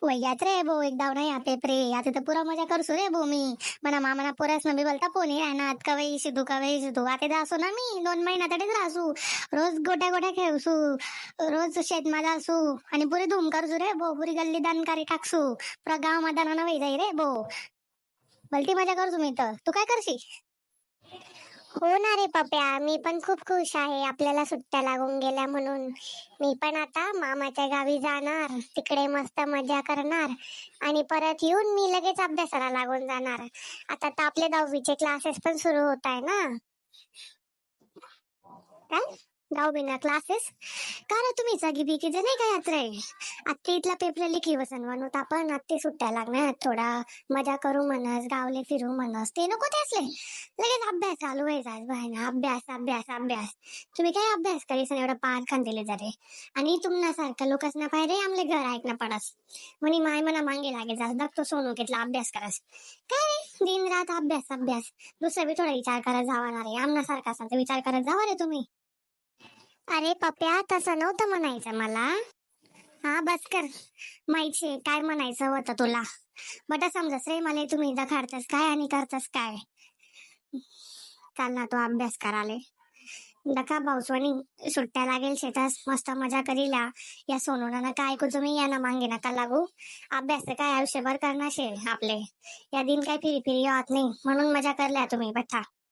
वैयात रे भो एकदम नाही आते प्रे आता तर पुरा मजा करसू रे भो मी मना मामाना पोरास मी बोलता पोनी राहणार कवई शिदू आता असू ना मी 2 महिना तरीच राहसू रोज गोट्या गोट्या खेळसू रोज शेतमा जासू आणि पुरी धूम करसू रे भो पुरी गल्ली दानकारी टाकसू पुरा गाव मैदानानं वही जाई रे भो भलती मजा करसू मी तर तू काय करशी. हो ना रे पप्या, मी पण खूप खुश आहे आपल्याला सुट्ट्या लागून गेल्या म्हणून. मी पण आता मामाच्या गावी जाणार, तिकडे मस्त मजा करणार आणि परत येऊन मी लगेच अभ्यासाला लागून जाणार. आता तर आपले 10वीचे क्लासेस पण सुरू होत आहे ना. काय 10वीना क्लासेस का रे तुम्ही जागी बिकीचे नाही काय यात्रे आत्ते इथला पेपर लिखी वसन म्हणून आपण आत्ते सुट्ट्या लागणार थोडा मजा करू म्हणस गावले फिरू म्हणस ते नको ते असले लगेच अभ्यास चालू व्हायचा बाहेर अभ्यास अभ्यास अभ्यास तुम्ही काय अभ्यास करीस एवढं पार खांदिले जाते आणि तुमनासारखं लोकांना पाहिजे आमले घर ऐकणं पडस म्हणे माय मना मागे लागे जास बघतो सोनू घेतला अभ्यास करस काय रे दिन रात अभ्यास अभ्यास दुसरा बी थोडा विचार करत जाणार आहे आमनासारखा असाल तर विचार करत जावा रे तुम्ही. अरे पप्या तसं नव्हतं म्हणायचं मला. हा बस कर माहिती काय म्हणायचं होतं तुला बट समजस रे मला तुम्ही इथं काढतास काय आणि करतास काय. चाल ना तो अभ्यास कराले नका भाऊसवानी सुट्ट्या लागेल शेतास मस्त मजा करीला या सोनूला काय ऐकू तुम्ही यांना मागे नका लागू अभ्यास तर काय आयुष्यभर करणार शे आपले या दिन काय फिरी फिरी होत नाही म्हणून मजा करल्या तुम्ही बठा.